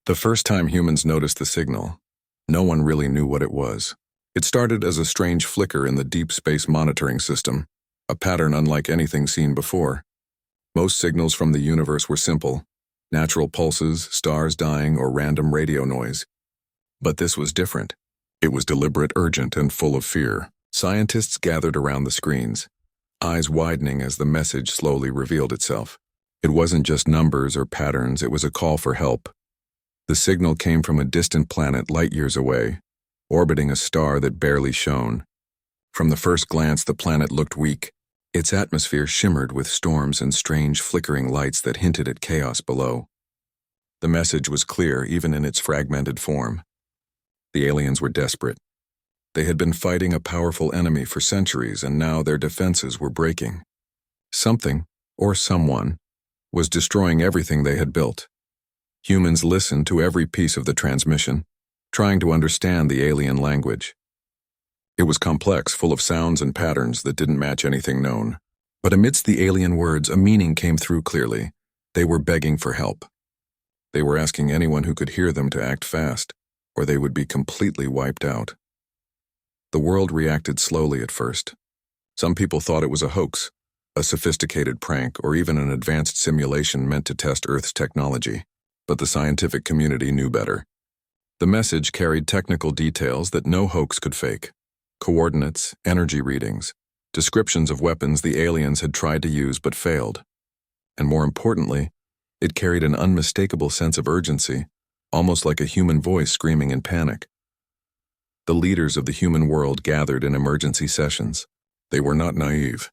The first time humans noticed the signal, no one really knew what it was. It started as a strange flicker in the deep space monitoring system, a pattern unlike anything seen before. Most signals from the universe were simple, natural pulses, stars dying, or random radio noise. But this was different. It was deliberate, urgent, and full of fear. Scientists gathered around the screens, eyes widening as the message slowly revealed itself. It wasn't just numbers or patterns, it was a call for help. The signal came from a distant planet light years away, orbiting a star that barely shone. From the first glance, the planet looked weak. Its atmosphere shimmered with storms and strange flickering lights that hinted at chaos below. The message was clear even in its fragmented form. The aliens were desperate. They had been fighting a powerful enemy for centuries, and now their defenses were breaking. Something, or someone, was destroying everything they had built. Humans listened to every piece of the transmission, trying to understand the alien language. It was complex, full of sounds and patterns that didn't match anything known. But amidst the alien words, a meaning came through clearly. They were begging for help. They were asking anyone who could hear them to act fast, or they would be completely wiped out. The world reacted slowly at first. Some people thought it was a hoax, a sophisticated prank, or even an advanced simulation meant to test Earth's technology. But the scientific community knew better. The message carried technical details that no hoax could fake. Coordinates, energy readings, descriptions of weapons the aliens had tried to use but failed. And more importantly, it carried an unmistakable sense of urgency, almost like a human voice screaming in panic. The leaders of the human world gathered in emergency sessions. They were not naive.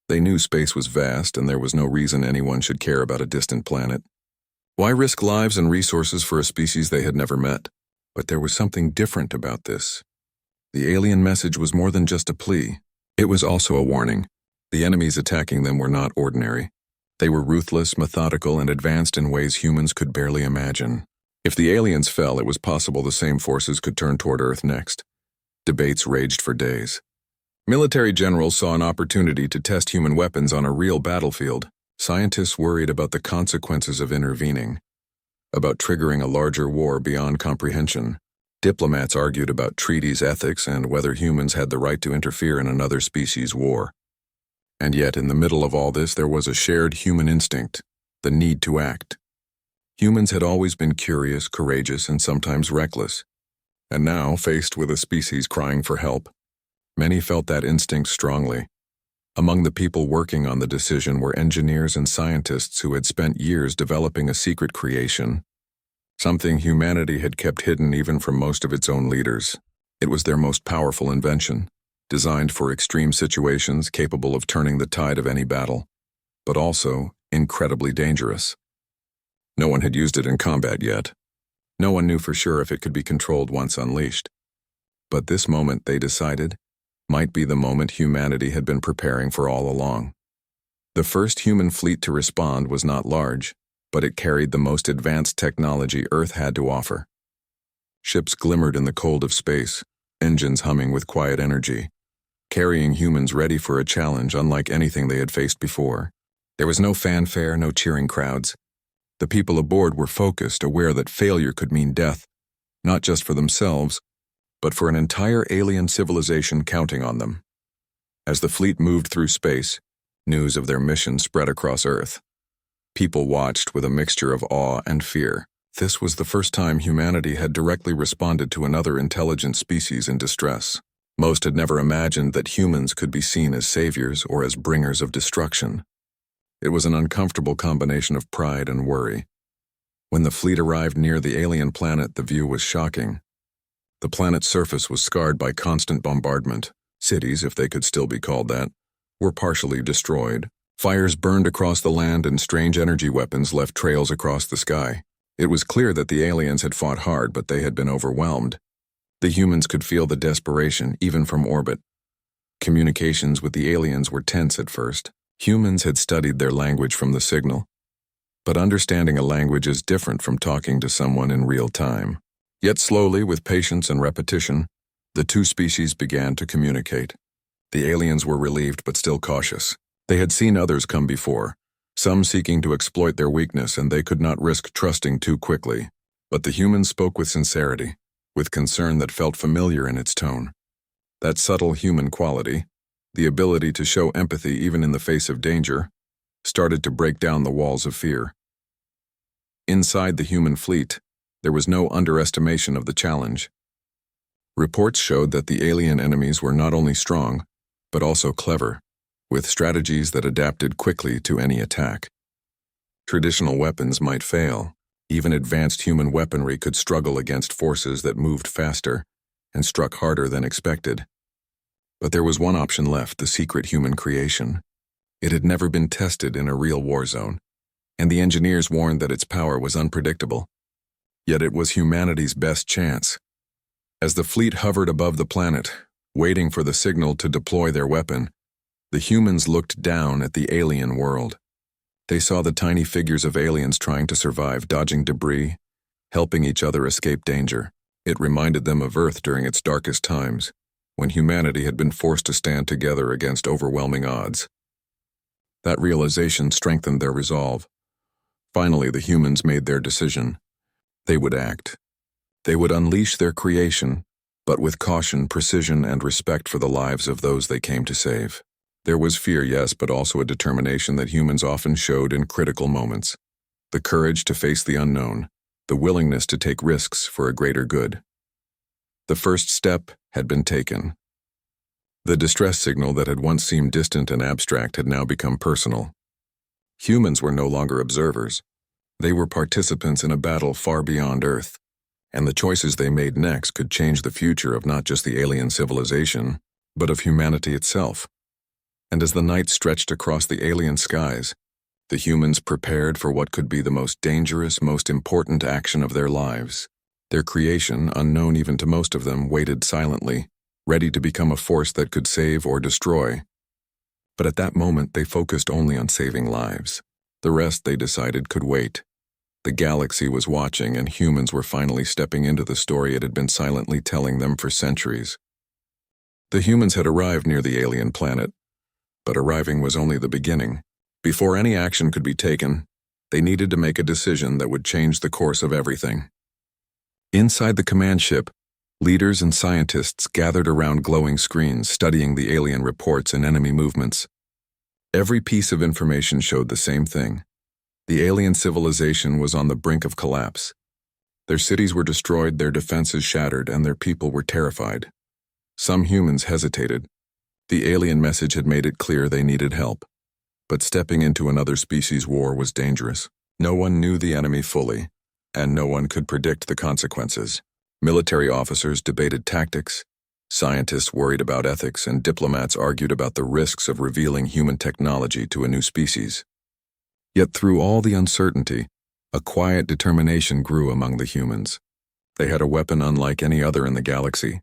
They knew space was vast and there was no reason anyone should care about a distant planet. Why risk lives and resources for a species they had never met? But there was something different about this. The alien message was more than just a plea. It was also a warning. The enemies attacking them were not ordinary. They were ruthless, methodical, and advanced in ways humans could barely imagine. If the aliens fell, it was possible the same forces could turn toward Earth next. Debates raged for days. Military generals saw an opportunity to test human weapons on a real battlefield. Scientists worried about the consequences of intervening, about triggering a larger war beyond comprehension. Diplomats argued about treaties, ethics, and whether humans had the right to interfere in another species' war. And yet, in the middle of all this, there was a shared human instinct, the need to act. Humans had always been curious, courageous, and sometimes reckless. And now, faced with a species crying for help, many felt that instinct strongly. Among the people working on the decision were engineers and scientists who had spent years developing a secret creation, something humanity had kept hidden even from most of its own leaders. It was their most powerful invention, designed for extreme situations, capable of turning the tide of any battle, but also incredibly dangerous. No one had used it in combat yet. No one knew for sure if it could be controlled once unleashed. But this moment, they decided, might be the moment humanity had been preparing for all along. The first human fleet to respond was not large, but it carried the most advanced technology Earth had to offer. Ships glimmered in the cold of space, engines humming with quiet energy, carrying humans ready for a challenge unlike anything they had faced before. There was no fanfare, no cheering crowds. The people aboard were focused, aware that failure could mean death, not just for themselves, but for an entire alien civilization counting on them. As the fleet moved through space, news of their mission spread across Earth. People watched with a mixture of awe and fear. This was the first time humanity had directly responded to another intelligent species in distress. Most had never imagined that humans could be seen as saviors or as bringers of destruction. It was an uncomfortable combination of pride and worry. When the fleet arrived near the alien planet, the view was shocking. The planet's surface was scarred by constant bombardment. Cities, if they could still be called that, were partially destroyed. Fires burned across the land and strange energy weapons left trails across the sky. It was clear that the aliens had fought hard, but they had been overwhelmed. The humans could feel the desperation, even from orbit. Communications with the aliens were tense at first. Humans had studied their language from the signal. But understanding a language is different from talking to someone in real time. Yet slowly, with patience and repetition, the two species began to communicate. The aliens were relieved but still cautious. They had seen others come before, some seeking to exploit their weakness, and they could not risk trusting too quickly. But the humans spoke with sincerity, with concern that felt familiar in its tone. That subtle human quality, the ability to show empathy even in the face of danger, started to break down the walls of fear. Inside the human fleet, there was no underestimation of the challenge. Reports showed that the alien enemies were not only strong, but also clever, with strategies that adapted quickly to any attack. Traditional weapons might fail. Even advanced human weaponry could struggle against forces that moved faster and struck harder than expected. But there was one option left, the secret human creation. It had never been tested in a real war zone, and the engineers warned that its power was unpredictable. Yet it was humanity's best chance. As the fleet hovered above the planet, waiting for the signal to deploy their weapon, the humans looked down at the alien world. They saw the tiny figures of aliens trying to survive, dodging debris, helping each other escape danger. It reminded them of Earth during its darkest times, when humanity had been forced to stand together against overwhelming odds. That realization strengthened their resolve. Finally, the humans made their decision. They would act. They would unleash their creation, but with caution, precision, and respect for the lives of those they came to save. There was fear, yes, but also a determination that humans often showed in critical moments. The courage to face the unknown, the willingness to take risks for a greater good. The first step had been taken. The distress signal that had once seemed distant and abstract had now become personal. Humans were no longer observers. They were participants in a battle far beyond Earth, and the choices they made next could change the future of not just the alien civilization, but of humanity itself. And as the night stretched across the alien skies, the humans prepared for what could be the most dangerous, most important action of their lives. Their creation, unknown even to most of them, waited silently, ready to become a force that could save or destroy. But at that moment, they focused only on saving lives. The rest, they decided, could wait. The galaxy was watching, and humans were finally stepping into the story it had been silently telling them for centuries. The humans had arrived near the alien planet, but arriving was only the beginning. Before any action could be taken, they needed to make a decision that would change the course of everything. Inside the command ship, leaders and scientists gathered around glowing screens, studying the alien reports and enemy movements. Every piece of information showed the same thing. The alien civilization was on the brink of collapse. Their cities were destroyed, their defenses shattered, and their people were terrified. Some humans hesitated. The alien message had made it clear they needed help. But stepping into another species' war was dangerous. No one knew the enemy fully, and no one could predict the consequences. Military officers debated tactics, scientists worried about ethics, and diplomats argued about the risks of revealing human technology to a new species. Yet through all the uncertainty, a quiet determination grew among the humans. They had a weapon unlike any other in the galaxy,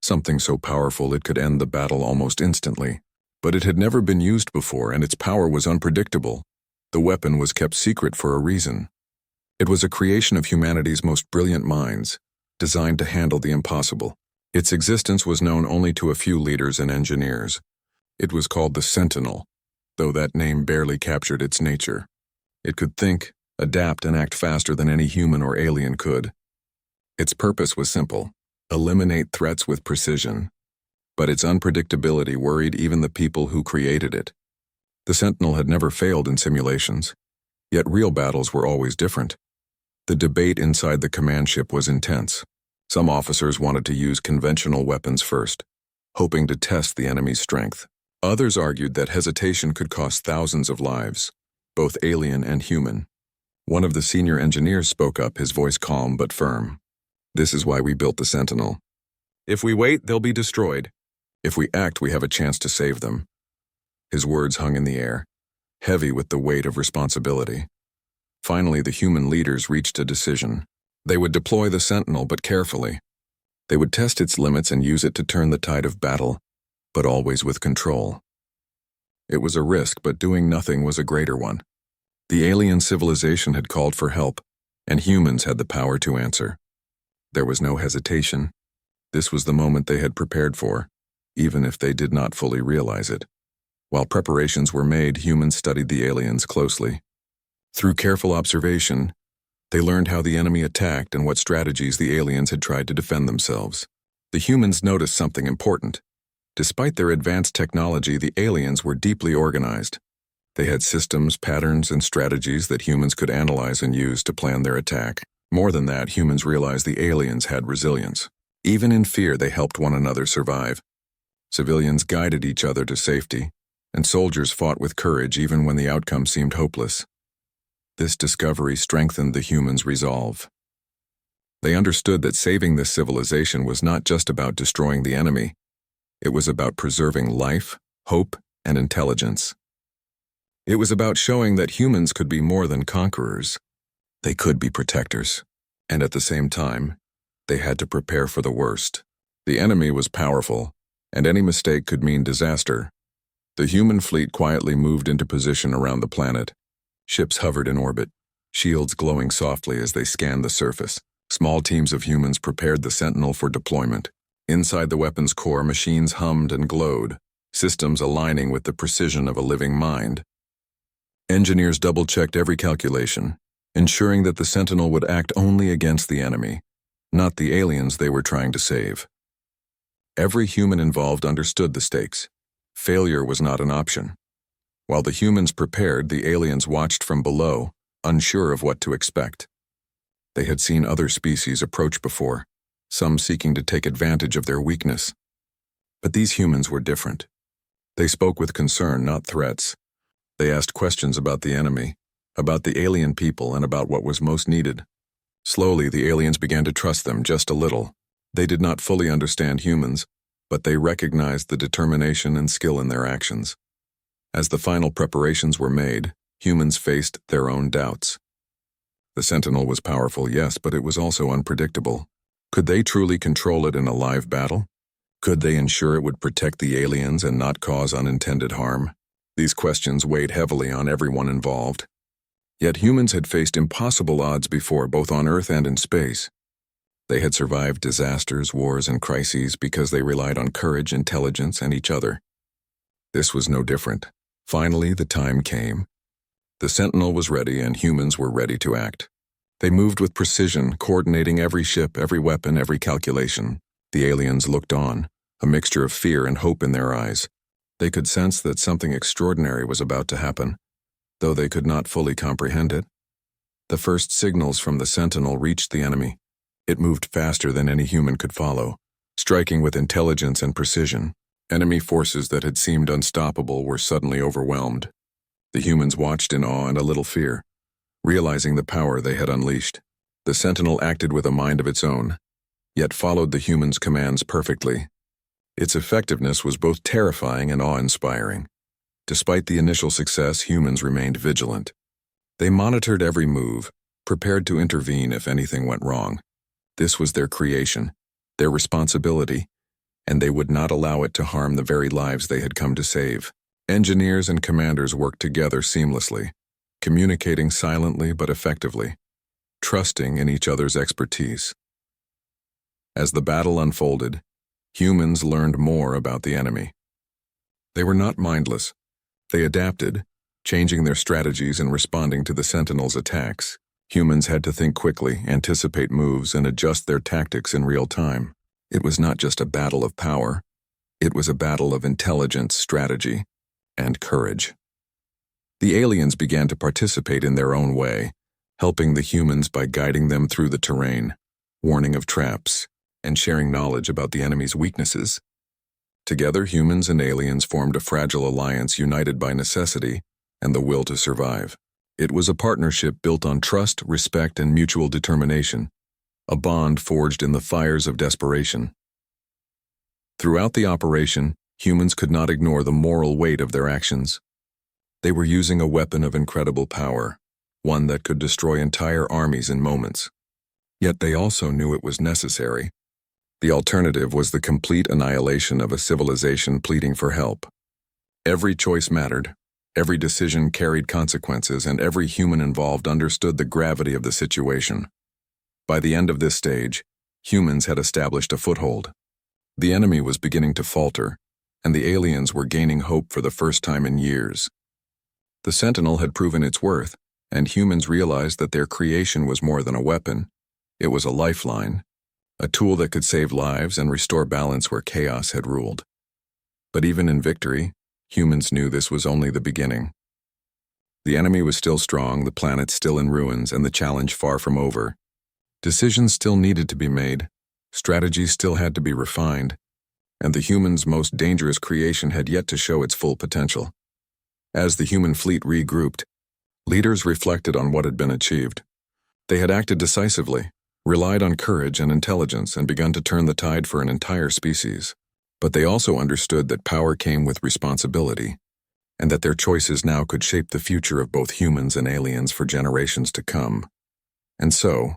something so powerful it could end the battle almost instantly. But it had never been used before, and its power was unpredictable. The weapon was kept secret for a reason. It was a creation of humanity's most brilliant minds, designed to handle the impossible. Its existence was known only to a few leaders and engineers. It was called the Sentinel, though that name barely captured its nature. It could think, adapt, and act faster than any human or alien could. Its purpose was simple: eliminate threats with precision. But its unpredictability worried even the people who created it. The Sentinel had never failed in simulations, yet real battles were always different. The debate inside the command ship was intense. Some officers wanted to use conventional weapons first, hoping to test the enemy's strength. Others argued that hesitation could cost thousands of lives, both alien and human. One of the senior engineers spoke up, his voice calm but firm. "This is why we built the Sentinel. If we wait, they'll be destroyed. If we act, we have a chance to save them." His words hung in the air, heavy with the weight of responsibility. Finally, the human leaders reached a decision. They would deploy the Sentinel, but carefully. They would test its limits and use it to turn the tide of battle, but always with control. It was a risk, but doing nothing was a greater one. The alien civilization had called for help, and humans had the power to answer. There was no hesitation. This was the moment they had prepared for, even if they did not fully realize it. While preparations were made, humans studied the aliens closely. Through careful observation, They learned how the enemy attacked and what strategies the aliens had tried to defend themselves. The humans noticed something important. Despite their advanced technology, the aliens were deeply organized. They had systems, patterns, and strategies that humans could analyze and use to plan their attack. More than that, humans realized the aliens had resilience. Even in fear, they helped one another survive. Civilians guided each other to safety, and soldiers fought with courage even when the outcome seemed hopeless. This discovery strengthened the humans' resolve. They understood that saving this civilization was not just about destroying the enemy. It was about preserving life, hope, and intelligence. It was about showing that humans could be more than conquerors. They could be protectors. And at the same time, they had to prepare for the worst. The enemy was powerful, and any mistake could mean disaster. The human fleet quietly moved into position around the planet. Ships hovered in orbit, shields glowing softly as they scanned the surface. Small teams of humans prepared the Sentinel for deployment. Inside the weapon's core, machines hummed and glowed, systems aligning with the precision of a living mind. Engineers double-checked every calculation, ensuring that the Sentinel would act only against the enemy, not the aliens they were trying to save. Every human involved understood the stakes. Failure was not an option. While the humans prepared, the aliens watched from below, unsure of what to expect. They had seen other species approach before, some seeking to take advantage of their weakness. But these humans were different. They spoke with concern, not threats. They asked questions about the enemy, about the alien people, and about what was most needed. Slowly, the aliens began to trust them just a little. They did not fully understand humans, but they recognized the determination and skill in their actions. As the final preparations were made, humans faced their own doubts. The Sentinel was powerful, yes, but it was also unpredictable. Could they truly control it in a live battle? Could they ensure it would protect the aliens and not cause unintended harm? These questions weighed heavily on everyone involved. Yet humans had faced impossible odds before, both on Earth and in space. They had survived disasters, wars, and crises because they relied on courage, intelligence, and each other. This was no different. Finally, the time came. The Sentinel was ready, and humans were ready to act. They moved with precision, coordinating every ship, every weapon, every calculation. The aliens looked on, a mixture of fear and hope in their eyes. They could sense that something extraordinary was about to happen, though they could not fully comprehend it. The first signals from the Sentinel reached the enemy. It moved faster than any human could follow, striking with intelligence and precision. Enemy forces that had seemed unstoppable were suddenly overwhelmed. The humans watched in awe and a little fear, realizing the power they had unleashed. The Sentinel acted with a mind of its own, yet followed the humans' commands perfectly. Its effectiveness was both terrifying and awe-inspiring. Despite the initial success, humans remained vigilant. They monitored every move, prepared to intervene if anything went wrong. This was their creation, their responsibility, and they would not allow it to harm the very lives they had come to save. Engineers and commanders worked together seamlessly, communicating silently but effectively, trusting in each other's expertise. As the battle unfolded, humans learned more about the enemy. They were not mindless. They adapted, changing their strategies and responding to the Sentinel's attacks. Humans had to think quickly, anticipate moves, and adjust their tactics in real time. It was not just a battle of power. It was a battle of intelligence, strategy, and courage. The aliens began to participate in their own way, helping the humans by guiding them through the terrain, warning of traps, and sharing knowledge about the enemy's weaknesses. Together, humans and aliens formed a fragile alliance united by necessity and the will to survive. It was a partnership built on trust, respect, and mutual determination, a bond forged in the fires of desperation. Throughout the operation, humans could not ignore the moral weight of their actions. They were using a weapon of incredible power, one that could destroy entire armies in moments. Yet they also knew it was necessary. The alternative was the complete annihilation of a civilization pleading for help. Every choice mattered, every decision carried consequences, and every human involved understood the gravity of the situation. By the end of this stage, humans had established a foothold. The enemy was beginning to falter, and the aliens were gaining hope for the first time in years. The Sentinel had proven its worth, and humans realized that their creation was more than a weapon. It was a lifeline, a tool that could save lives and restore balance where chaos had ruled. But even in victory, humans knew this was only the beginning. The enemy was still strong, the planet still in ruins, and the challenge far from over. Decisions still needed to be made, strategies still had to be refined, and the humans' most dangerous creation had yet to show its full potential. As the human fleet regrouped, leaders reflected on what had been achieved. They had acted decisively, relied on courage and intelligence, and begun to turn the tide for an entire species. But they also understood that power came with responsibility, and that their choices now could shape the future of both humans and aliens for generations to come. And so,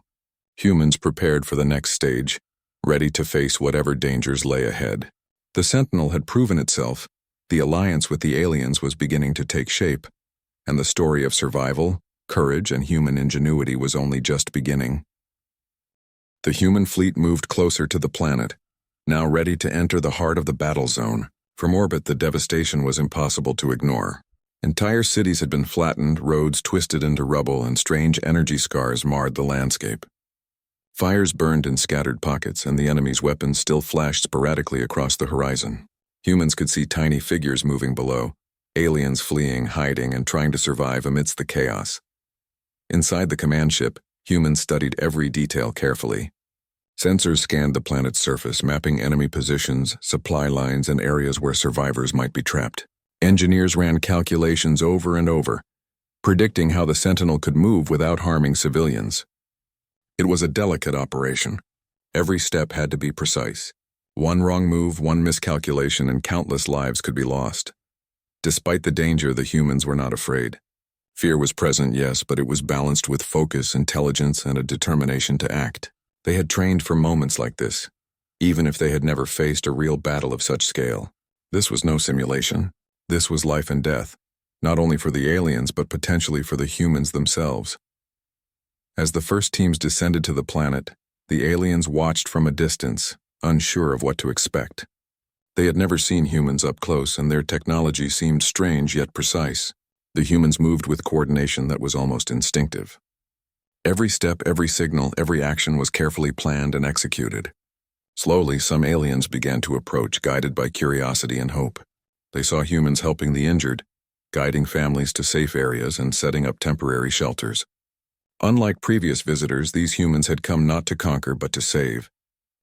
humans prepared for the next stage, ready to face whatever dangers lay ahead. The Sentinel had proven itself, the alliance with the aliens was beginning to take shape, and the story of survival, courage, and human ingenuity was only just beginning. The human fleet moved closer to the planet, now ready to enter the heart of the battle zone. From orbit, the devastation was impossible to ignore. Entire cities had been flattened, roads twisted into rubble, and strange energy scars marred the landscape. Fires burned in scattered pockets, and the enemy's weapons still flashed sporadically across the horizon. Humans could see tiny figures moving below, aliens fleeing, hiding, and trying to survive amidst the chaos. Inside the command ship, humans studied every detail carefully. Sensors scanned the planet's surface, mapping enemy positions, supply lines, and areas where survivors might be trapped. Engineers ran calculations over and over, predicting how the Sentinel could move without harming civilians. It was a delicate operation. Every step had to be precise. One wrong move, one miscalculation, and countless lives could be lost. Despite the danger, the humans were not afraid. Fear was present, yes, but it was balanced with focus, intelligence, and a determination to act. They had trained for moments like this, even if they had never faced a real battle of such scale. This was no simulation. This was life and death, not only for the aliens but potentially for the humans themselves. As the first teams descended to the planet, the aliens watched from a distance, unsure of what to expect. They had never seen humans up close, and their technology seemed strange yet precise. The humans moved with coordination that was almost instinctive. Every step, every signal, every action was carefully planned and executed. Slowly, some aliens began to approach, guided by curiosity and hope. They saw humans helping the injured, guiding families to safe areas, and setting up temporary shelters. Unlike previous visitors, these humans had come not to conquer but to save.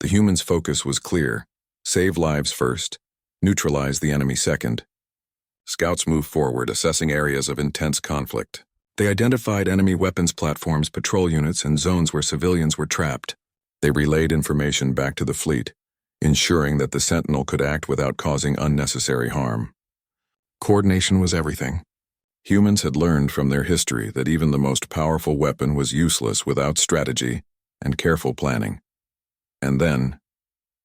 The humans' focus was clear: save lives first, neutralize the enemy second. Scouts moved forward, assessing areas of intense conflict. They identified enemy weapons platforms, patrol units, and zones where civilians were trapped. They relayed information back to the fleet, ensuring that the Sentinel could act without causing unnecessary harm. Coordination was everything. Humans had learned from their history that even the most powerful weapon was useless without strategy and careful planning. And then,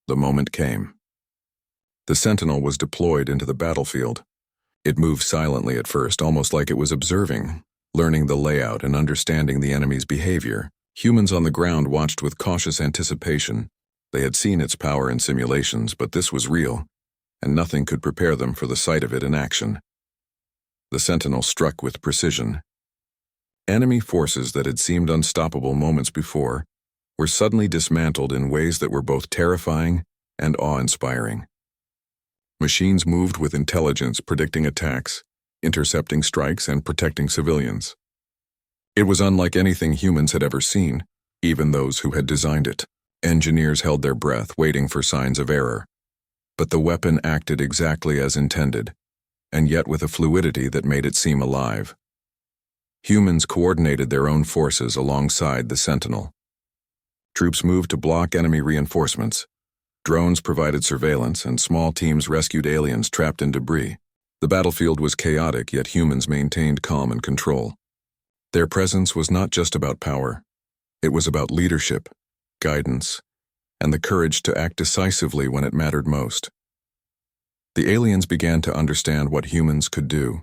the moment came. The Sentinel was deployed into the battlefield. It moved silently at first, almost like it was observing, learning the layout and understanding the enemy's behavior. Humans on the ground watched with cautious anticipation. They had seen its power in simulations, but this was real, and nothing could prepare them for the sight of it in action. The Sentinel struck with precision. Enemy forces that had seemed unstoppable moments before were suddenly dismantled in ways that were both terrifying and awe-inspiring. Machines moved with intelligence, predicting attacks, intercepting strikes, and protecting civilians. It was unlike anything humans had ever seen, even those who had designed it. Engineers held their breath, waiting for signs of error. But the weapon acted exactly as intended, and yet with a fluidity that made it seem alive. Humans coordinated their own forces alongside the Sentinel. Troops moved to block enemy reinforcements. Drones provided surveillance, and small teams rescued aliens trapped in debris. The battlefield was chaotic, yet humans maintained calm and control. Their presence was not just about power. It was about leadership, guidance, and the courage to act decisively when it mattered most. The aliens began to understand what humans could do.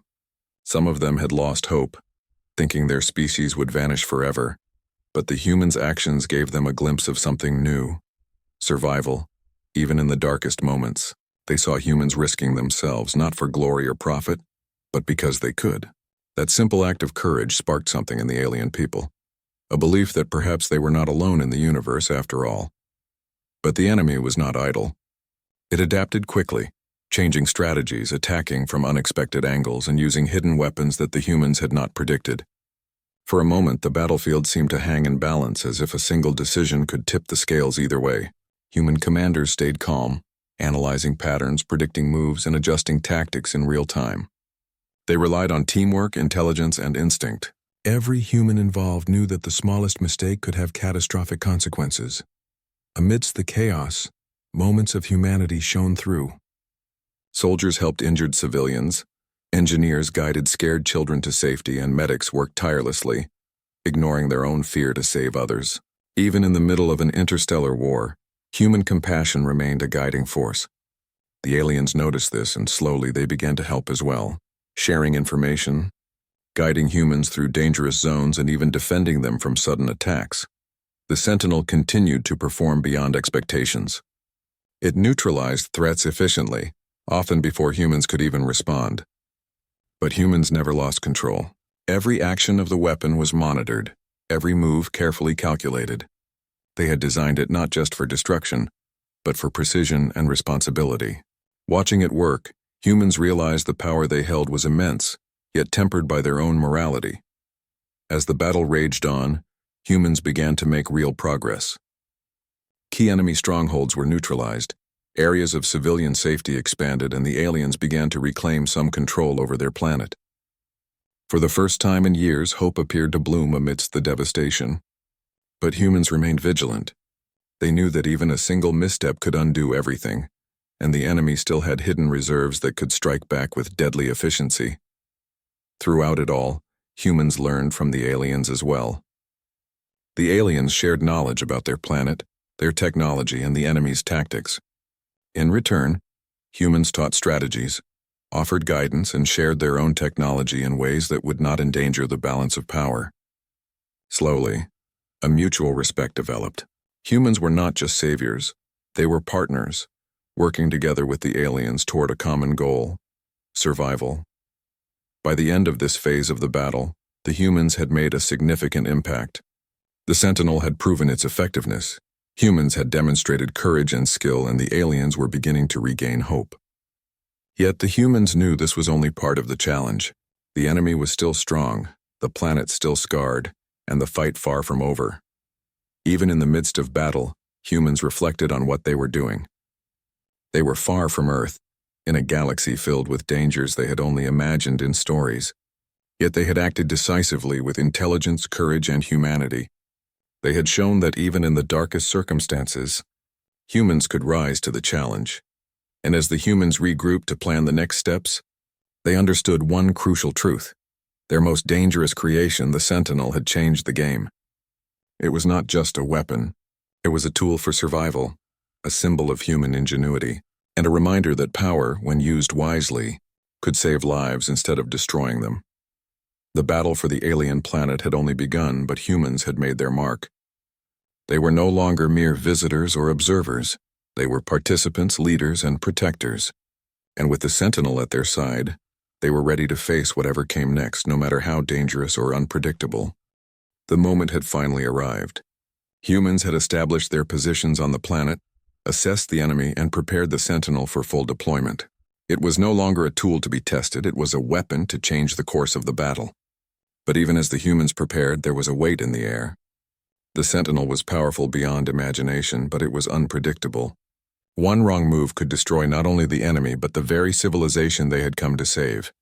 Some of them had lost hope, thinking their species would vanish forever, but the humans' actions gave them a glimpse of something new: survival, even in the darkest moments. They saw humans risking themselves, not for glory or profit, but because they could. That simple act of courage sparked something in the alien people, a belief that perhaps they were not alone in the universe after all. But the enemy was not idle. It adapted quickly, changing strategies, attacking from unexpected angles, and using hidden weapons that the humans had not predicted. For a moment, the battlefield seemed to hang in balance, as if a single decision could tip the scales either way. Human commanders stayed calm, analyzing patterns, predicting moves, and adjusting tactics in real time. They relied on teamwork, intelligence, and instinct. Every human involved knew that the smallest mistake could have catastrophic consequences. Amidst the chaos, moments of humanity shone through. Soldiers helped injured civilians, engineers guided scared children to safety, and medics worked tirelessly, ignoring their own fear to save others. Even in the middle of an interstellar war, human compassion remained a guiding force. The aliens noticed this, and slowly they began to help as well, sharing information, guiding humans through dangerous zones, and even defending them from sudden attacks. The Sentinel continued to perform beyond expectations. It neutralized threats efficiently, often before humans could even respond. But humans never lost control. Every action of the weapon was monitored, every move carefully calculated. They had designed it not just for destruction, but for precision and responsibility. Watching it work, humans realized the power they held was immense, yet tempered by their own morality. As the battle raged on, humans began to make real progress. Key enemy strongholds were neutralized, areas of civilian safety expanded, and the aliens began to reclaim some control over their planet. For the first time in years, hope appeared to bloom amidst the devastation. But humans remained vigilant. They knew that even a single misstep could undo everything, and the enemy still had hidden reserves that could strike back with deadly efficiency. Throughout it all, humans learned from the aliens as well. The aliens shared knowledge about their planet, their technology, and the enemy's tactics. In return, humans taught strategies, offered guidance, and shared their own technology in ways that would not endanger the balance of power. Slowly, a mutual respect developed. Humans were not just saviors, they were partners, working together with the aliens toward a common goal: survival. By the end of this phase of the battle, the humans had made a significant impact. The Sentinel had proven its effectiveness. Humans had demonstrated courage and skill, and the aliens were beginning to regain hope. Yet the humans knew this was only part of the challenge. The enemy was still strong, the planet still scarred, and the fight far from over. Even in the midst of battle, humans reflected on what they were doing. They were far from Earth, in a galaxy filled with dangers they had only imagined in stories. Yet they had acted decisively with intelligence, courage, and humanity. They had shown that even in the darkest circumstances, humans could rise to the challenge. And as the humans regrouped to plan the next steps, they understood one crucial truth. Their most dangerous creation, the Sentinel, had changed the game. It was not just a weapon. It was a tool for survival, a symbol of human ingenuity, and a reminder that power, when used wisely, could save lives instead of destroying them. The battle for the alien planet had only begun, but humans had made their mark. They were no longer mere visitors or observers. They were participants, leaders, and protectors. And with the Sentinel at their side, they were ready to face whatever came next, no matter how dangerous or unpredictable. The moment had finally arrived. Humans had established their positions on the planet, assessed the enemy, and prepared the Sentinel for full deployment. It was no longer a tool to be tested, it was a weapon to change the course of the battle. But even as the humans prepared, there was a weight in the air. The Sentinel was powerful beyond imagination, but it was unpredictable. One wrong move could destroy not only the enemy, but the very civilization they had come to save.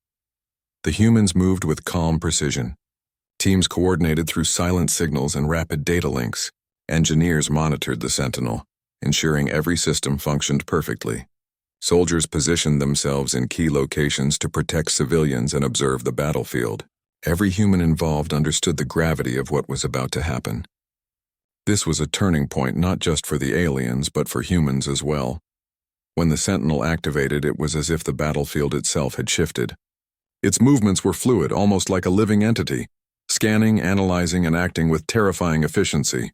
The humans moved with calm precision. Teams coordinated through silent signals and rapid data links. Engineers monitored the Sentinel, ensuring every system functioned perfectly. Soldiers positioned themselves in key locations to protect civilians and observe the battlefield. Every human involved understood the gravity of what was about to happen. This was a turning point not just for the aliens, but for humans as well. When the Sentinel activated, it was as if the battlefield itself had shifted. Its movements were fluid, almost like a living entity, scanning, analyzing, and acting with terrifying efficiency.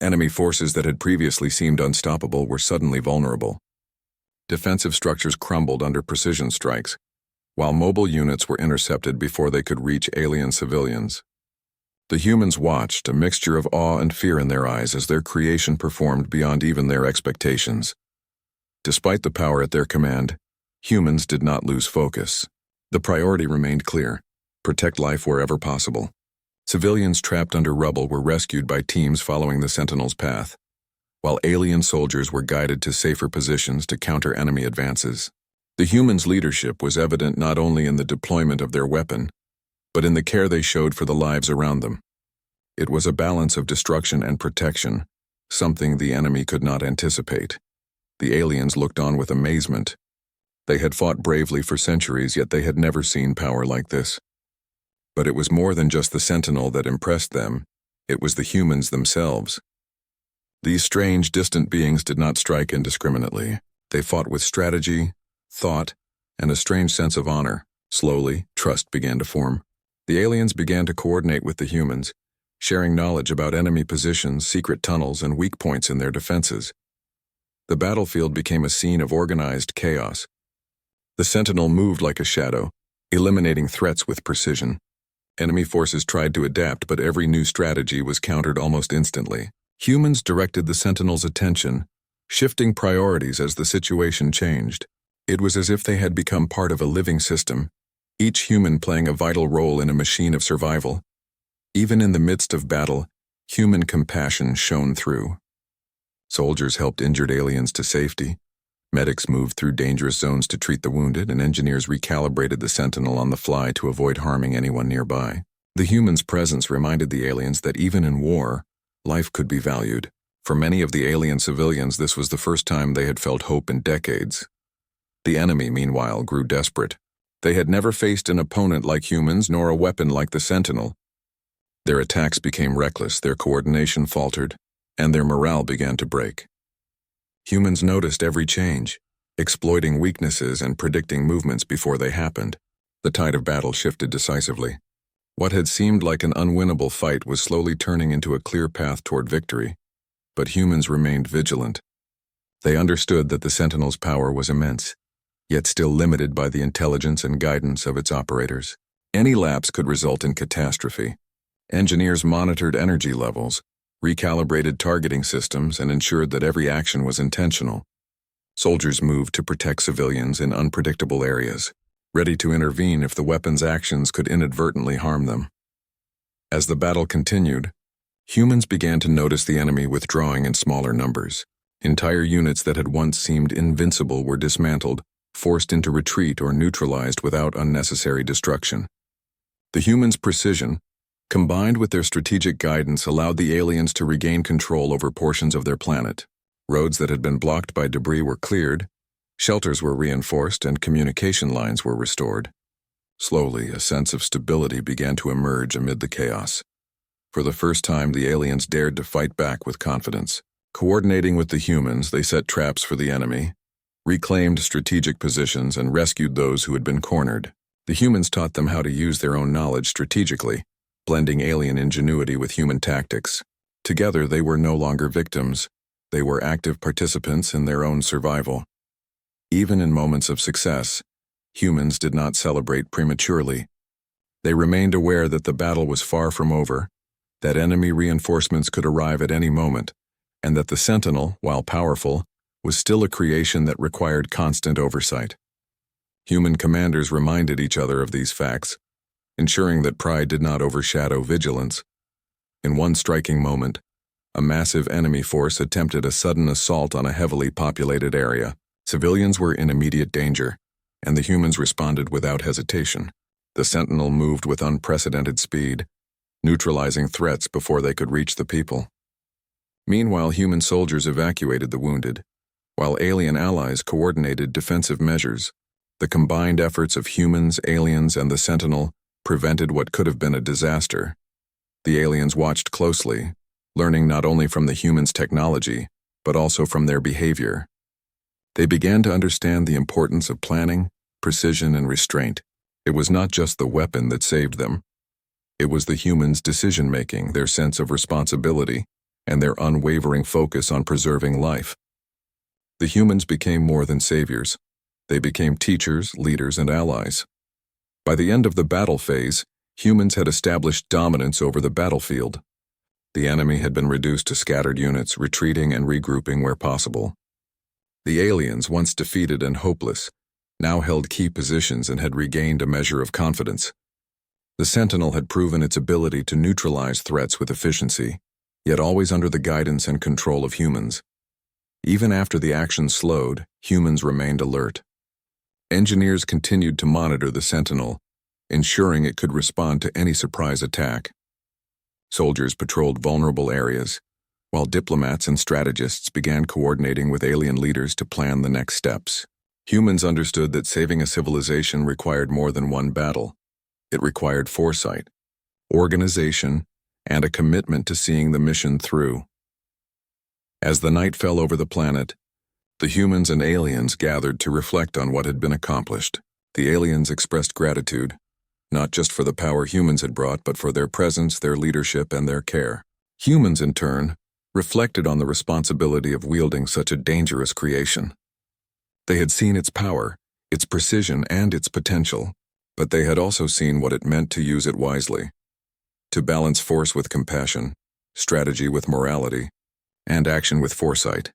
Enemy forces that had previously seemed unstoppable were suddenly vulnerable. Defensive structures crumbled under precision strikes. while mobile units were intercepted before they could reach alien civilians. The humans watched, a mixture of awe and fear in their eyes as their creation performed beyond even their expectations. Despite the power at their command, humans did not lose focus. The priority remained clear: protect life wherever possible. Civilians trapped under rubble were rescued by teams following the Sentinel's path, while alien soldiers were guided to safer positions to counter enemy advances. The humans' leadership was evident not only in the deployment of their weapon, but in the care they showed for the lives around them. It was a balance of destruction and protection, something the enemy could not anticipate. The aliens looked on with amazement. They had fought bravely for centuries, yet they had never seen power like this. But it was more than just the Sentinel that impressed them. It was the humans themselves. These strange, distant beings did not strike indiscriminately. They fought with strategy, thought, and a strange sense of honor. Slowly, trust began to form. The aliens began to coordinate with the humans, sharing knowledge about enemy positions, secret tunnels, and weak points in their defenses. The battlefield became a scene of organized chaos. The Sentinel moved like a shadow, eliminating threats with precision. Enemy forces tried to adapt, but every new strategy was countered almost instantly. Humans directed the Sentinel's attention, shifting priorities as the situation changed. It was as if they had become part of a living system, each human playing a vital role in a machine of survival. Even in the midst of battle, human compassion shone through. Soldiers helped injured aliens to safety. Medics moved through dangerous zones to treat the wounded, and engineers recalibrated the Sentinel on the fly to avoid harming anyone nearby. The humans' presence reminded the aliens that even in war, life could be valued. For many of the alien civilians, this was the first time they had felt hope in decades. The enemy, meanwhile, grew desperate. They had never faced an opponent like humans, nor a weapon like the Sentinel. Their attacks became reckless, their coordination faltered, and their morale began to break. Humans noticed every change, exploiting weaknesses and predicting movements before they happened. The tide of battle shifted decisively. What had seemed like an unwinnable fight was slowly turning into a clear path toward victory. But humans remained vigilant. They understood that the Sentinel's power was immense, yet still limited by the intelligence and guidance of its operators. Any lapse could result in catastrophe. Engineers monitored energy levels, recalibrated targeting systems, and ensured that every action was intentional. Soldiers moved to protect civilians in unpredictable areas, ready to intervene if the weapon's actions could inadvertently harm them. As the battle continued, humans began to notice the enemy withdrawing in smaller numbers. Entire units that had once seemed invincible were dismantled, forced into retreat, or neutralized without unnecessary destruction. The humans' precision, combined with their strategic guidance, allowed the aliens to regain control over portions of their planet. Roads that had been blocked by debris were cleared, shelters were reinforced, and communication lines were restored. Slowly, a sense of stability began to emerge amid the chaos. For the first time, the aliens dared to fight back with confidence. Coordinating with the humans, they set traps for the enemy, reclaimed strategic positions, and rescued those who had been cornered. The humans taught them how to use their own knowledge strategically, blending alien ingenuity with human tactics. Together, they were no longer victims. They were active participants in their own survival. Even in moments of success, humans did not celebrate prematurely. They remained aware that the battle was far from over, that enemy reinforcements could arrive at any moment, and that the Sentinel, while powerful, was still a creation that required constant oversight. Human commanders reminded each other of these facts, ensuring that pride did not overshadow vigilance. In one striking moment, a massive enemy force attempted a sudden assault on a heavily populated area. Civilians were in immediate danger, and the humans responded without hesitation. The Sentinel moved with unprecedented speed, neutralizing threats before they could reach the people. Meanwhile, human soldiers evacuated the wounded, while alien allies coordinated defensive measures. The combined efforts of humans, aliens, and the Sentinel prevented what could have been a disaster. The aliens watched closely, learning not only from the humans' technology, but also from their behavior. They began to understand the importance of planning, precision, and restraint. It was not just the weapon that saved them. It was the humans' decision-making, their sense of responsibility, and their unwavering focus on preserving life. The humans became more than saviors. They became teachers, leaders, and allies. By the end of the battle phase, humans had established dominance over the battlefield. The enemy had been reduced to scattered units, retreating and regrouping where possible. The aliens, once defeated and hopeless, now held key positions and had regained a measure of confidence. The Sentinel had proven its ability to neutralize threats with efficiency, yet always under the guidance and control of humans. Even after the action slowed, humans remained alert. Engineers continued to monitor the Sentinel, ensuring it could respond to any surprise attack. Soldiers patrolled vulnerable areas, while diplomats and strategists began coordinating with alien leaders to plan the next steps. Humans understood that saving a civilization required more than one battle. It required foresight, organization, and a commitment to seeing the mission through. As the night fell over the planet, the humans and aliens gathered to reflect on what had been accomplished. The aliens expressed gratitude, not just for the power humans had brought, but for their presence, their leadership, and their care. Humans, in turn, reflected on the responsibility of wielding such a dangerous creation. They had seen its power, its precision, and its potential, but they had also seen what it meant to use it wisely, to balance force with compassion, strategy with morality, and action with foresight.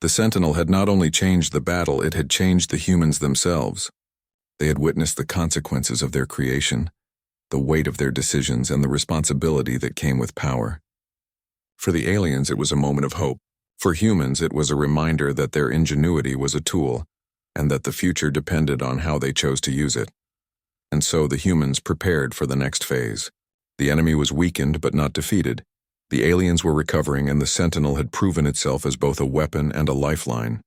The Sentinel had not only changed the battle, it had changed the humans themselves. They had witnessed the consequences of their creation, the weight of their decisions, and the responsibility that came with power. For the aliens, it was a moment of hope. For humans, it was a reminder that their ingenuity was a tool, and that the future depended on how they chose to use it. And so the humans prepared for the next phase. The enemy was weakened but not defeated. The aliens were recovering, and the Sentinel had proven itself as both a weapon and a lifeline.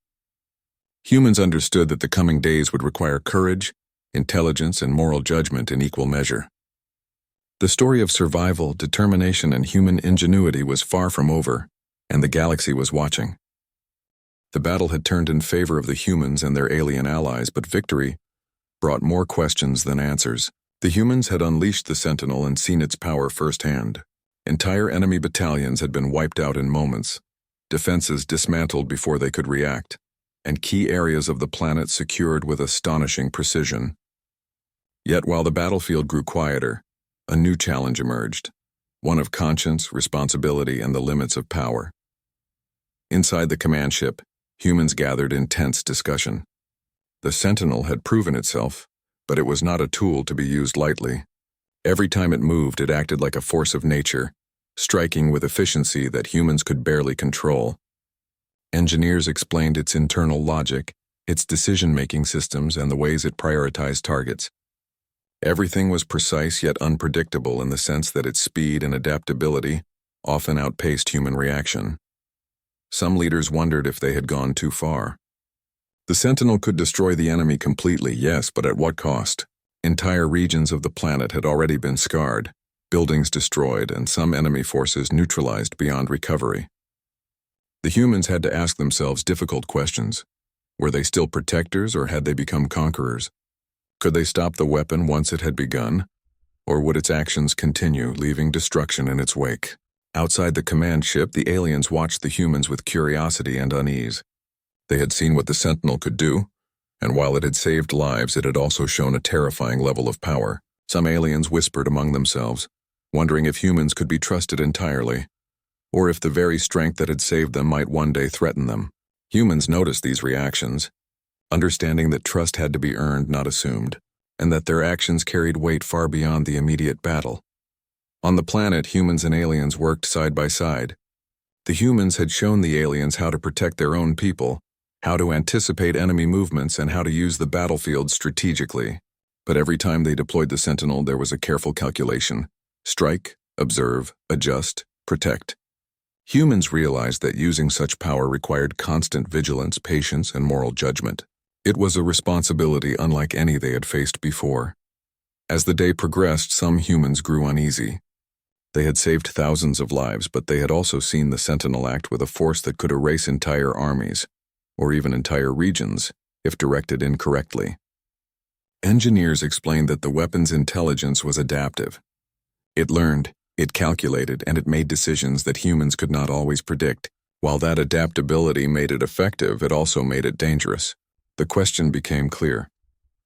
Humans understood that the coming days would require courage, intelligence, and moral judgment in equal measure. The story of survival, determination, and human ingenuity was far from over, and the galaxy was watching. The battle had turned in favor of the humans and their alien allies, but victory brought more questions than answers. The humans had unleashed the Sentinel and seen its power firsthand. Entire enemy battalions had been wiped out in moments, defenses dismantled before they could react, and key areas of the planet secured with astonishing precision. Yet while the battlefield grew quieter, a new challenge emerged, one of conscience, responsibility, and the limits of power. Inside the command ship, humans gathered in tense discussion. The Sentinel had proven itself, but it was not a tool to be used lightly. Every time it moved, it acted like a force of nature, striking with efficiency that humans could barely control. Engineers explained its internal logic, its decision-making systems, and the ways it prioritized targets. Everything was precise yet unpredictable in the sense that its speed and adaptability often outpaced human reaction. Some leaders wondered if they had gone too far. The Sentinel could destroy the enemy completely, yes, but at what cost? Entire regions of the planet had already been scarred, buildings destroyed, and some enemy forces neutralized beyond recovery. The humans had to ask themselves difficult questions. Were they still protectors, or had they become conquerors? Could they stop the weapon once it had begun, or would its actions continue, leaving destruction in its wake? Outside the command ship, the aliens watched the humans with curiosity and unease. They had seen what the Sentinel could do, and while it had saved lives, it had also shown a terrifying level of power. Some aliens whispered among themselves, wondering if humans could be trusted entirely, or if the very strength that had saved them might one day threaten them. Humans noticed these reactions, understanding that trust had to be earned, not assumed, and that their actions carried weight far beyond the immediate battle. On the planet, humans and aliens worked side by side. The humans had shown the aliens how to protect their own people, how to anticipate enemy movements, and how to use the battlefield strategically. But every time they deployed the Sentinel, there was a careful calculation. Strike, observe, adjust, protect. Humans realized that using such power required constant vigilance, patience, and moral judgment. It was a responsibility unlike any they had faced before. As the day progressed, some humans grew uneasy. They had saved thousands of lives, but they had also seen the Sentinel act with a force that could erase entire armies, or even entire regions, if directed incorrectly. Engineers explained that the weapon's intelligence was adaptive. It learned, it calculated, and it made decisions that humans could not always predict. While that adaptability made it effective, it also made it dangerous. The question became clear.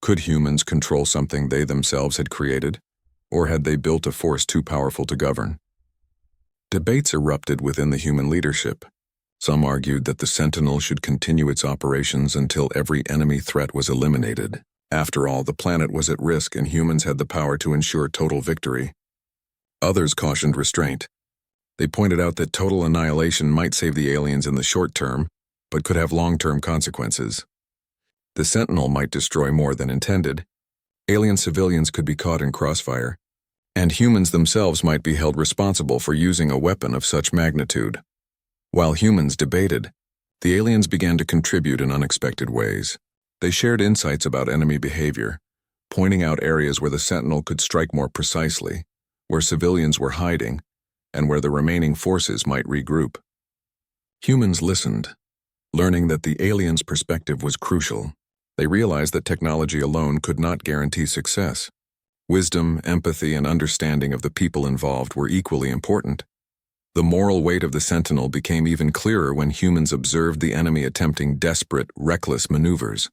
Could humans control something they themselves had created, or had they built a force too powerful to govern? Debates erupted within the human leadership. Some argued that the Sentinel should continue its operations until every enemy threat was eliminated. After all, the planet was at risk and humans had the power to ensure total victory. Others cautioned restraint. They pointed out that total annihilation might save the aliens in the short term, but could have long-term consequences. The Sentinel might destroy more than intended. Alien civilians could be caught in crossfire, and humans themselves might be held responsible for using a weapon of such magnitude. While humans debated, the aliens began to contribute in unexpected ways. They shared insights about enemy behavior, pointing out areas where the Sentinel could strike more precisely, where civilians were hiding, and where the remaining forces might regroup. Humans listened, learning that the aliens' perspective was crucial. They realized that technology alone could not guarantee success. Wisdom, empathy, and understanding of the people involved were equally important. The moral weight of the Sentinel became even clearer when humans observed the enemy attempting desperate, reckless maneuvers.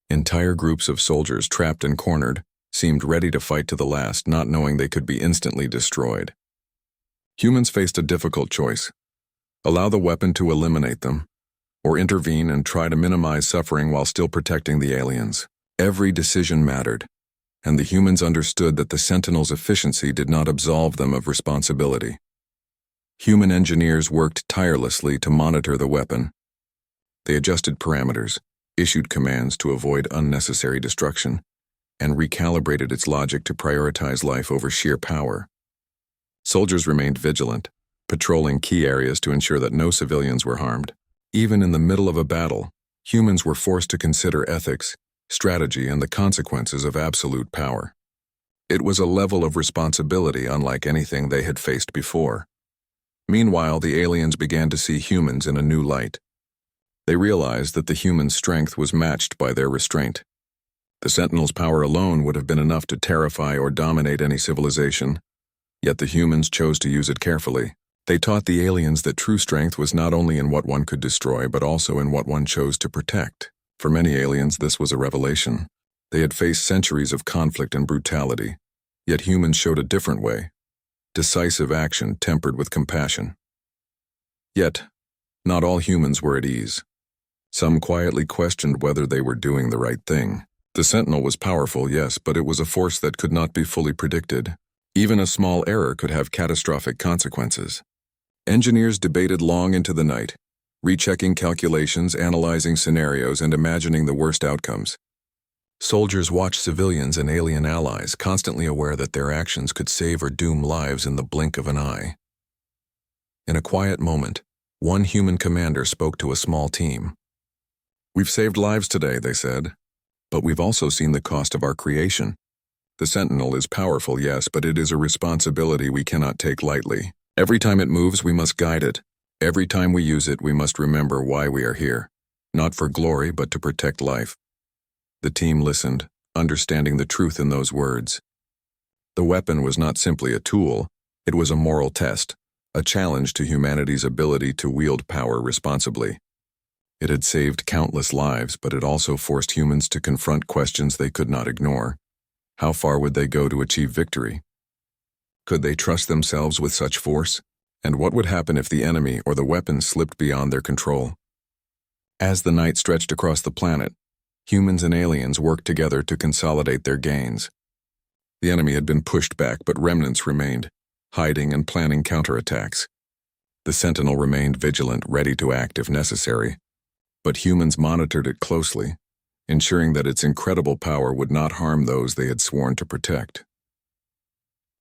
Entire groups of soldiers trapped and cornered seemed ready to fight to the last, not knowing they could be instantly destroyed. Humans faced a difficult choice: allow the weapon to eliminate them, or intervene and try to minimize suffering while still protecting the aliens. Every decision mattered, and the humans understood that the Sentinel's efficiency did not absolve them of responsibility. Human engineers worked tirelessly to monitor the weapon. They adjusted parameters, issued commands to avoid unnecessary destruction, and recalibrated its logic to prioritize life over sheer power. Soldiers remained vigilant, patrolling key areas to ensure that no civilians were harmed. Even in the middle of a battle, humans were forced to consider ethics, strategy, and the consequences of absolute power. It was a level of responsibility unlike anything they had faced before. Meanwhile, the aliens began to see humans in a new light. They realized that the human strength was matched by their restraint. The Sentinel's power alone would have been enough to terrify or dominate any civilization, yet the humans chose to use it carefully. They taught the aliens that true strength was not only in what one could destroy, but also in what one chose to protect. For many aliens, this was a revelation. They had faced centuries of conflict and brutality, yet humans showed a different way: decisive action tempered with compassion. Yet, not all humans were at ease. Some quietly questioned whether they were doing the right thing. The Sentinel was powerful, yes, but it was a force that could not be fully predicted. Even a small error could have catastrophic consequences. Engineers debated long into the night, rechecking calculations, analyzing scenarios, and imagining the worst outcomes. Soldiers watched civilians and alien allies, constantly aware that their actions could save or doom lives in the blink of an eye. In a quiet moment, one human commander spoke to a small team. "We've saved lives today," they said, "but we've also seen the cost of our creation. The Sentinel is powerful, yes, but it is a responsibility we cannot take lightly. Every time it moves, we must guide it. Every time we use it, we must remember why we are here, not for glory, but to protect life." The team listened, understanding the truth in those words. The weapon was not simply a tool, it was a moral test, a challenge to humanity's ability to wield power responsibly. It had saved countless lives, but it also forced humans to confront questions they could not ignore. How far would they go to achieve victory? Could they trust themselves with such force? And what would happen if the enemy or the weapon slipped beyond their control? As the night stretched across the planet, humans and aliens worked together to consolidate their gains. The enemy had been pushed back, but remnants remained, hiding and planning counterattacks. The Sentinel remained vigilant, ready to act if necessary, but humans monitored it closely, ensuring that its incredible power would not harm those they had sworn to protect.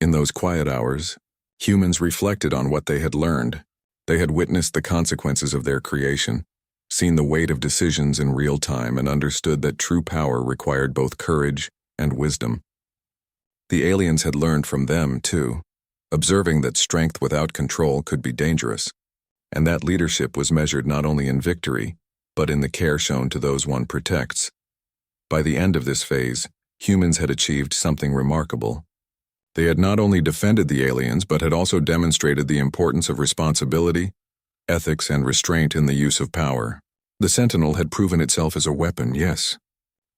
In those quiet hours, humans reflected on what they had learned. They had witnessed the consequences of their creation, seen the weight of decisions in real time, and understood that true power required both courage and wisdom. The aliens had learned from them, too, observing that strength without control could be dangerous, and that leadership was measured not only in victory, but in the care shown to those one protects. By the end of this phase, humans had achieved something remarkable. They had not only defended the aliens, but had also demonstrated the importance of responsibility, ethics, and restraint in the use of power. The Sentinel had proven itself as a weapon, yes,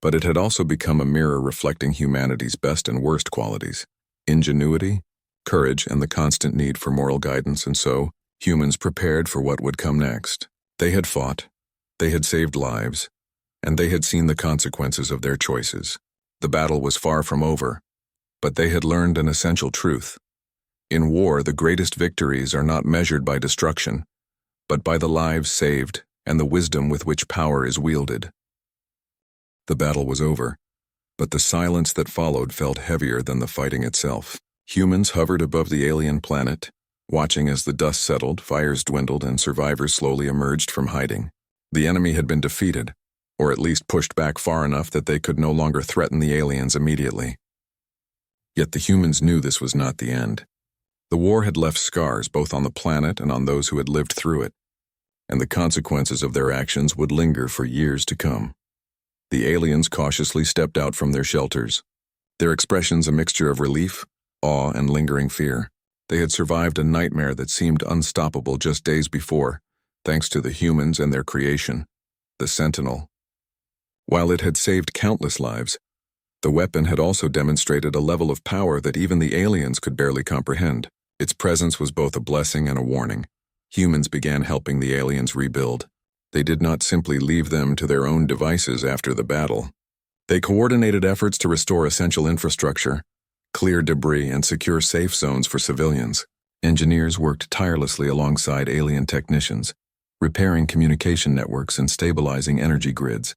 But it had also become a mirror reflecting humanity's best and worst qualities: ingenuity, courage, and the constant need for moral guidance. And so, humans prepared for what would come next. They had fought, they had saved lives, and they had seen the consequences of their choices. The battle was far from over, but they had learned an essential truth. In war, the greatest victories are not measured by destruction, but by the lives saved and the wisdom with which power is wielded. The battle was over, but the silence that followed felt heavier than the fighting itself. Humans hovered above the alien planet, watching as the dust settled, fires dwindled, and survivors slowly emerged from hiding. The enemy had been defeated, or at least pushed back far enough that they could no longer threaten the aliens immediately. Yet the humans knew this was not the end. The war had left scars both on the planet and on those who had lived through it, and the consequences of their actions would linger for years to come. The aliens cautiously stepped out from their shelters, their expressions a mixture of relief, awe, and lingering fear. They had survived a nightmare that seemed unstoppable just days before, thanks to the humans and their creation, the Sentinel. While it had saved countless lives, the weapon had also demonstrated a level of power that even the aliens could barely comprehend. Its presence was both a blessing and a warning. Humans began helping the aliens rebuild. They did not simply leave them to their own devices after the battle. They coordinated efforts to restore essential infrastructure, clear debris, and secure safe zones for civilians. Engineers worked tirelessly alongside alien technicians, repairing communication networks and stabilizing energy grids.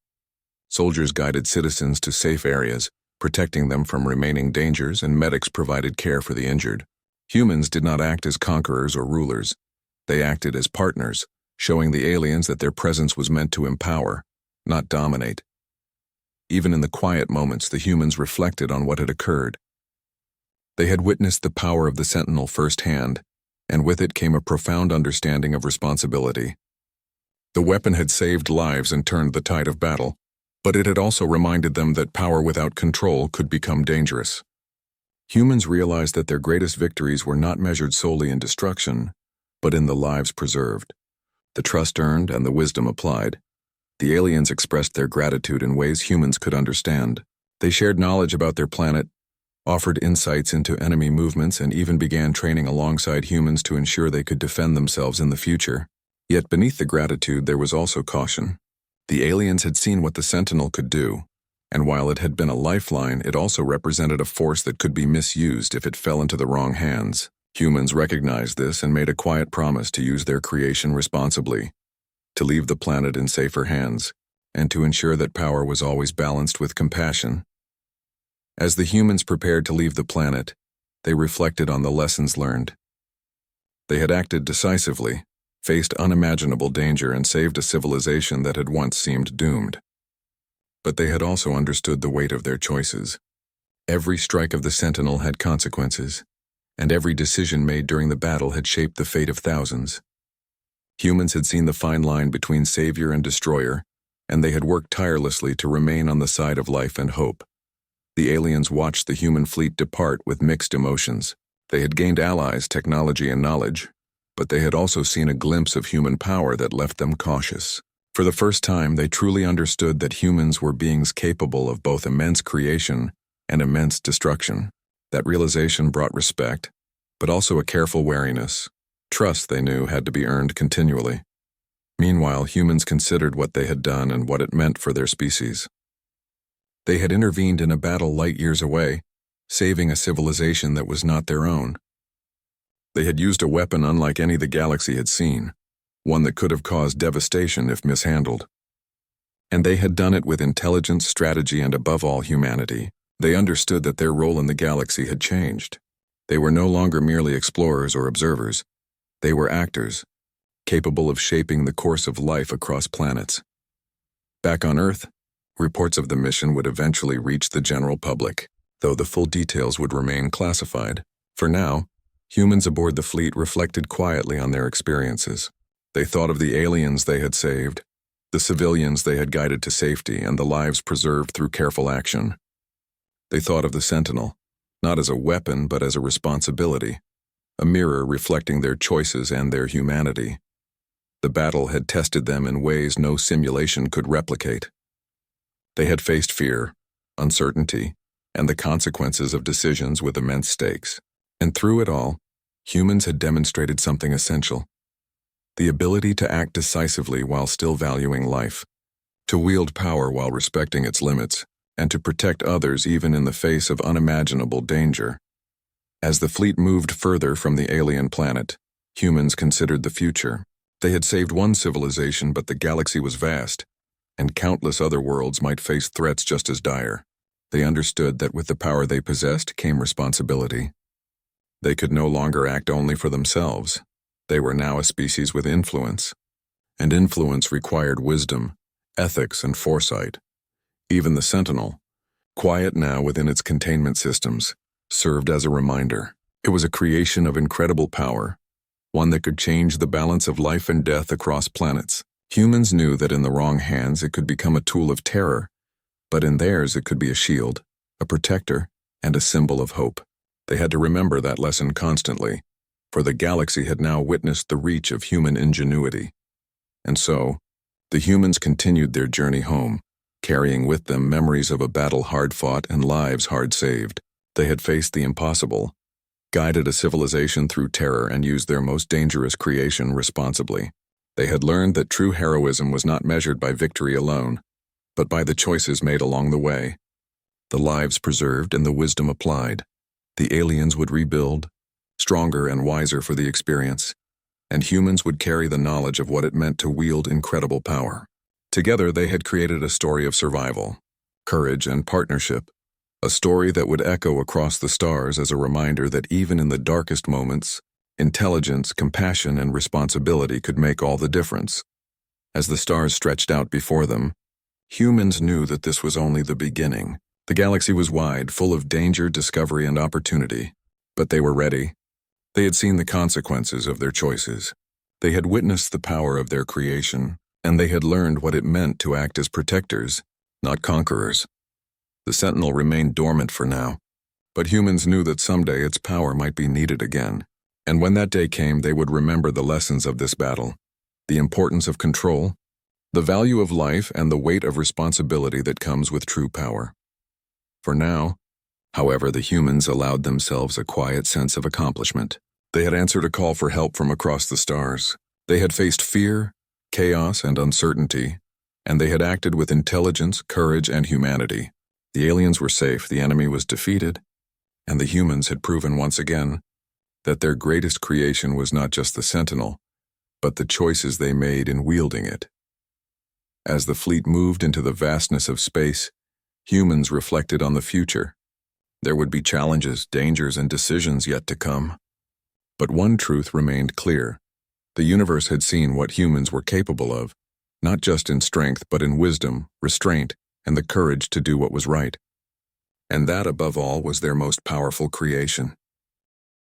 Soldiers guided citizens to safe areas, protecting them from remaining dangers, and medics provided care for the injured. Humans did not act as conquerors or rulers. They acted as partners, showing the aliens that their presence was meant to empower, not dominate. Even in the quiet moments, the humans reflected on what had occurred. They had witnessed the power of the Sentinel firsthand, and with it came a profound understanding of responsibility. The weapon had saved lives and turned the tide of battle, but it had also reminded them that power without control could become dangerous. Humans realized that their greatest victories were not measured solely in destruction, but in the lives preserved, the trust earned, and the wisdom applied. The aliens expressed their gratitude in ways humans could understand. They shared knowledge about their planet, offered insights into enemy movements, and even began training alongside humans to ensure they could defend themselves in the future. Yet beneath the gratitude there was also caution. The aliens had seen what the Sentinel could do, and while it had been a lifeline, it also represented a force that could be misused if it fell into the wrong hands. Humans recognized this and made a quiet promise to use their creation responsibly, to leave the planet in safer hands, and to ensure that power was always balanced with compassion. As the humans prepared to leave the planet, they reflected on the lessons learned. They had acted decisively, faced unimaginable danger, and saved a civilization that had once seemed doomed. But they had also understood the weight of their choices. Every strike of the Sentinel had consequences, and every decision made during the battle had shaped the fate of thousands. Humans had seen the fine line between savior and destroyer, and they had worked tirelessly to remain on the side of life and hope. The aliens watched the human fleet depart with mixed emotions. They had gained allies, technology, and knowledge, but they had also seen a glimpse of human power that left them cautious. For the first time, they truly understood that humans were beings capable of both immense creation and immense destruction. That realization brought respect, but also a careful wariness. Trust, they knew, had to be earned continually. Meanwhile, humans considered what they had done and what it meant for their species. They had intervened in a battle light years away, saving a civilization that was not their own. They had used a weapon unlike any the galaxy had seen, one that could have caused devastation if mishandled. And they had done it with intelligence, strategy, and above all, humanity. They understood that their role in the galaxy had changed. They were no longer merely explorers or observers. They were actors, capable of shaping the course of life across planets. Back on Earth, reports of the mission would eventually reach the general public, though the full details would remain classified. For now, humans aboard the fleet reflected quietly on their experiences. They thought of the aliens they had saved, the civilians they had guided to safety, and the lives preserved through careful action. They thought of the Sentinel, not as a weapon but as a responsibility, a mirror reflecting their choices and their humanity. The battle had tested them in ways no simulation could replicate. They had faced fear, uncertainty, and the consequences of decisions with immense stakes. And through it all, humans had demonstrated something essential: the ability to act decisively while still valuing life, to wield power while respecting its limits, and to protect others even in the face of unimaginable danger. As the fleet moved further from the alien planet, humans considered the future. They had saved one civilization, but the galaxy was vast, and countless other worlds might face threats just as dire. They understood that with the power they possessed came responsibility. They could no longer act only for themselves. They were now a species with influence, and influence required wisdom, ethics, and foresight. Even the Sentinel, quiet now within its containment systems, served as a reminder. It was a creation of incredible power, one that could change the balance of life and death across planets. Humans knew that in the wrong hands it could become a tool of terror, but in theirs it could be a shield, a protector, and a symbol of hope. They had to remember that lesson constantly, for the galaxy had now witnessed the reach of human ingenuity. And so, the humans continued their journey home, carrying with them memories of a battle hard fought and lives hard saved. They had faced the impossible, guided a civilization through terror, and used their most dangerous creation responsibly. They had learned that true heroism was not measured by victory alone, but by the choices made along the way, the lives preserved and the wisdom applied. The aliens would rebuild, stronger and wiser for the experience, and humans would carry the knowledge of what it meant to wield incredible power. Together they had created a story of survival, courage, and partnership, a story that would echo across the stars as a reminder that even in the darkest moments, intelligence, compassion, and responsibility could make all the difference. As the stars stretched out before them, humans knew that this was only the beginning. The galaxy was wide, full of danger, discovery, and opportunity. But they were ready. They had seen the consequences of their choices. They had witnessed the power of their creation, and they had learned what it meant to act as protectors, not conquerors. The Sentinel remained dormant for now, but humans knew that someday its power might be needed again. And when that day came, they would remember the lessons of this battle, the importance of control, the value of life, and the weight of responsibility that comes with true power. For now, however, the humans allowed themselves a quiet sense of accomplishment. They had answered a call for help from across the stars. They had faced fear, chaos, and uncertainty, and they had acted with intelligence, courage, and humanity. The aliens were safe, the enemy was defeated, and the humans had proven once again that their greatest creation was not just the Sentinel, but the choices they made in wielding it. As the fleet moved into the vastness of space, humans reflected on the future. There would be challenges, dangers, and decisions yet to come. But one truth remained clear. The universe had seen what humans were capable of, not just in strength, but in wisdom, restraint, and the courage to do what was right. And that, above all, was their most powerful creation.